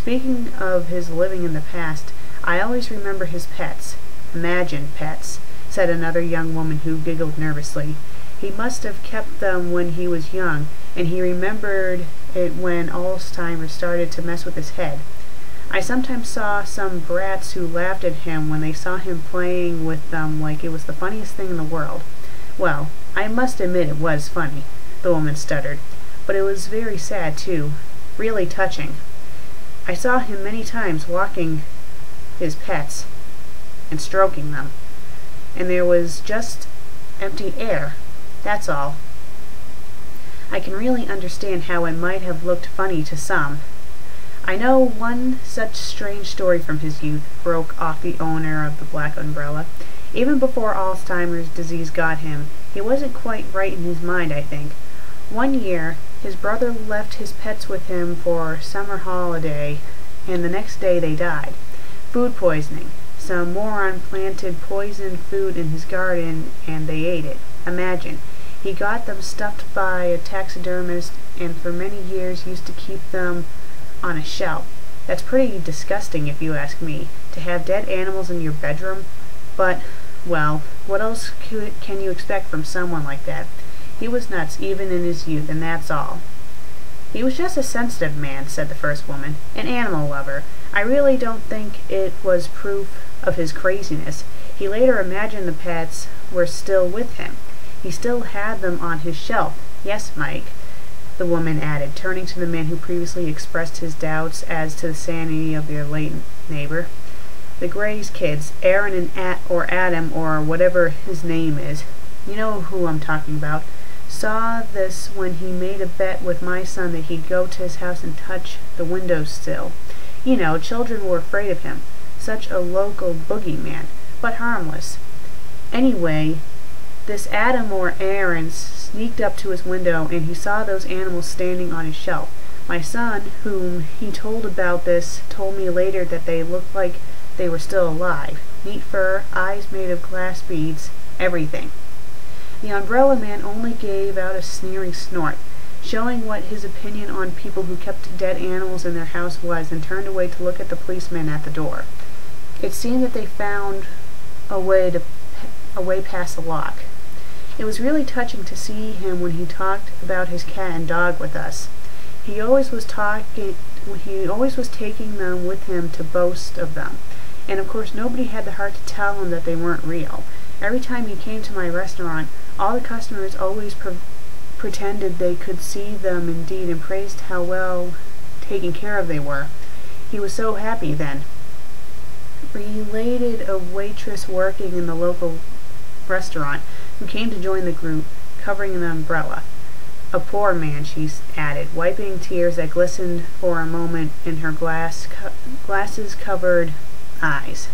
Speaking of his living in the past, I always remember his pets. Imagined pets, said another young woman who giggled nervously. He must have kept them when he was young, and he remembered it when Alzheimer's started to mess with his head. I sometimes saw some brats who laughed at him when they saw him playing with them like it was the funniest thing in the world. Well, I must admit it was funny, the woman stuttered, but it was very sad too, really touching. I saw him many times walking his pets and stroking them, and there was just empty air, that's all. I can really understand how it might have looked funny to some. I know one such strange story from his youth, broke off the owner of the black umbrella. Even before Alzheimer's disease got him, he wasn't quite right in his mind, I think. One year, his brother left his pets with him for summer holiday, and the next day they died. Food poisoning. Some moron planted poisoned food in his garden, and they ate it. Imagine. He got them stuffed by a taxidermist, and for many years used to keep them on a shelf. That's pretty disgusting if you ask me, to have dead animals in your bedroom. But, well, what else can you expect from someone like that? He was nuts even in his youth, and that's all. He was just a sensitive man, said the first woman, an animal lover. I really don't think it was proof of his craziness. He later imagined the pets were still with him. He still had them on his shelf. Yes, Mike, the woman added, turning to the man who previously expressed his doubts as to the sanity of their late neighbor. The Gray's kids, Aaron and Adam, or whatever his name is, you know who I'm talking about, saw this when he made a bet with my son that he'd go to his house and touch the windowsill. You know, children were afraid of him. Such a local boogeyman, but harmless. Anyway, this Adam or Aaron sneaked up to his window, and he saw those animals standing on his shelf. My son, whom he told about this, told me later that they looked like they were still alive. Neat fur, eyes made of glass beads, everything. The umbrella man only gave out a sneering snort, showing what his opinion on people who kept dead animals in their house was, and turned away to look at the policeman at the door. It seemed that they found a way past the lock. It was really touching to see him when he talked about his cat and dog with us. He always was taking them with him to boast of them, and of course nobody had the heart to tell him that they weren't real. Every time he came to my restaurant, all the customers always pretended they could see them indeed, and praised how well taken care of they were. He was so happy then. Related a waitress working in the local restaurant, who came to join the group, covering an umbrella. A poor man, she added, wiping tears that glistened for a moment in her glasses-covered eyes.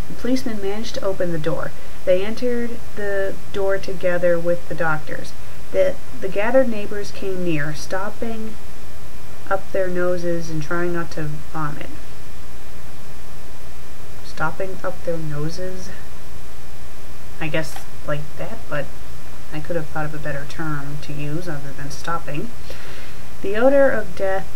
The policeman managed to open the door. They entered the door together with the doctors. The gathered neighbors came near, stopping up their noses and trying not to vomit. Stopping up their noses? I guess like that, but I could have thought of a better term to use other than stopping. The odor of death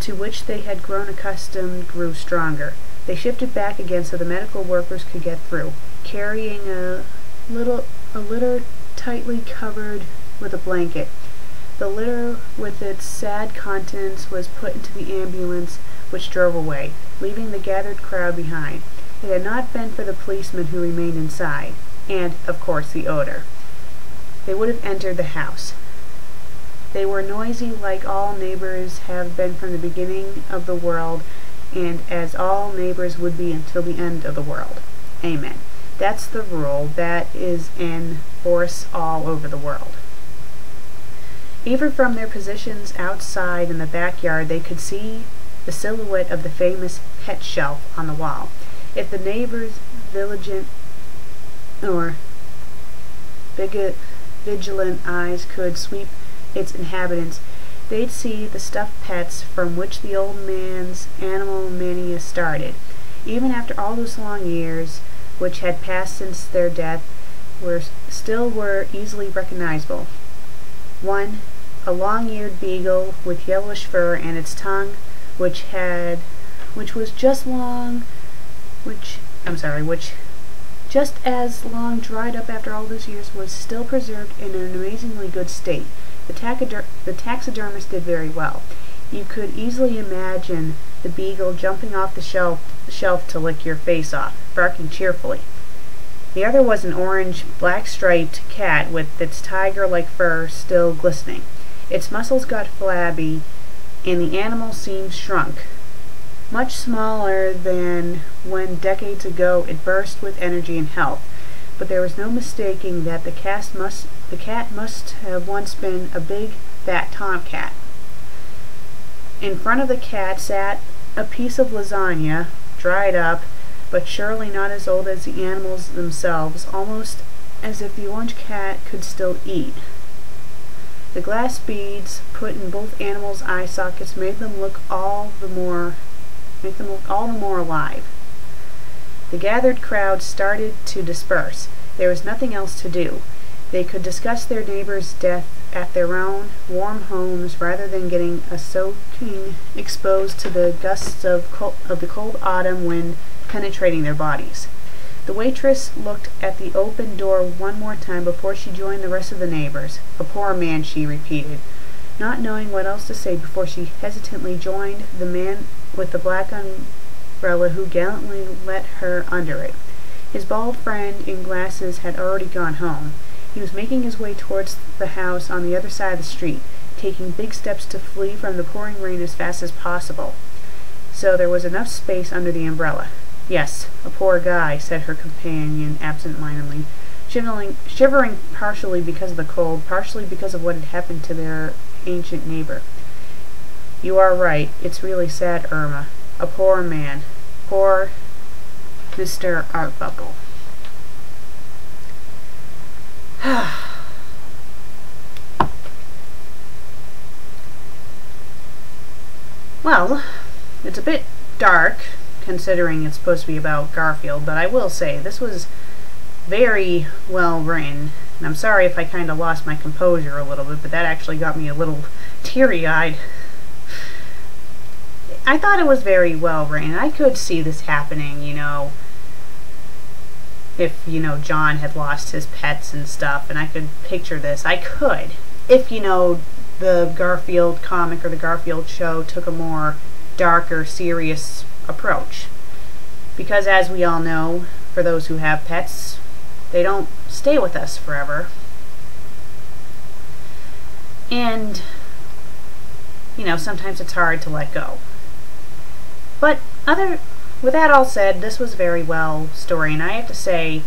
to which they had grown accustomed grew stronger. They shifted back again so the medical workers could get through, carrying a litter tightly covered with a blanket. The litter with its sad contents was put into the ambulance, which drove away, leaving the gathered crowd behind. It had not been for the policeman who remained inside, and, of course, the odor. They would have entered the house. They were noisy like all neighbors have been from the beginning of the world, and as all neighbors would be until the end of the world. Amen. That's the rule that is in force all over the world. Even from their positions outside in the backyard, they could see the silhouette of the famous pet shelf on the wall. If the neighbors' vigilant eyes could sweep its inhabitants, they'd see the stuffed pets from which the old man's animal mania started. Even after all those long years, which had passed since their death, were easily recognizable. One, a long-eared beagle with yellowish fur, and its tongue, which had which was just as long dried up after all those years, was still preserved in an amazingly good state. The taxidermist did very well. You could easily imagine the beagle jumping off the shelf to lick your face off, barking cheerfully. The other was an orange, black-striped cat with its tiger-like fur still glistening. Its muscles got flabby, and the animal seemed shrunk, much smaller than when decades ago it burst with energy and health. But there was no mistaking that the cat must have once been a big, fat tomcat. In front of the cat sat a piece of lasagna, dried up, but surely not as old as the animals themselves, almost as if the orange cat could still eat. The glass beads put in both animals' eye sockets made them look all the more alive. The gathered crowd started to disperse. There was nothing else to do. They could discuss their neighbor's death at their own warm homes rather than getting a soaking exposed to the gusts of the cold autumn wind penetrating their bodies. The waitress looked at the open door one more time before she joined the rest of the neighbors. "A poor man," she repeated, not knowing what else to say before she hesitantly joined the man with the black umbrella who gallantly let her under it. His bald friend in glasses had already gone home. He was making his way towards the house on the other side of the street, taking big steps to flee from the pouring rain as fast as possible, so there was enough space under the umbrella. "Yes, a poor guy," said her companion absent-mindedly, shivering partially because of the cold, partially because of what had happened to their ancient neighbor. "You are right. It's really sad, Irma. A poor man. Poor Mr. Arbuckle." Well, it's a bit dark, considering it's supposed to be about Garfield, but I will say this was very well written. And I'm sorry if I kind of lost my composure a little bit, but that actually got me a little teary-eyed. I thought it was very well written. I could see this happening, if, John had lost his pets and stuff, and I could picture this. I could. If, the Garfield comic or the Garfield show took a more darker, serious approach. Because as we all know, for those who have pets, they don't stay with us forever. And, sometimes it's hard to let go. But with that all said, this was very well story, and I have to say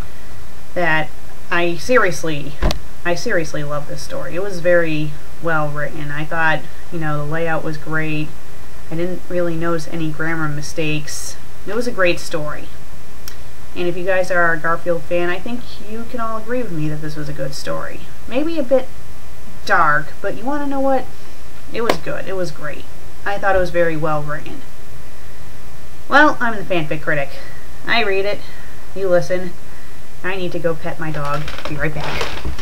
that I seriously love this story. It was very well written. I thought, the layout was great. I didn't really notice any grammar mistakes. It was a great story. And if you guys are a Garfield fan, I think you can all agree with me that this was a good story. Maybe a bit dark, but you want to know what? It was good. It was great. I thought it was very well written. Well, I'm the FanFic Critic. I read it. You listen. I need to go pet my dog. Be right back.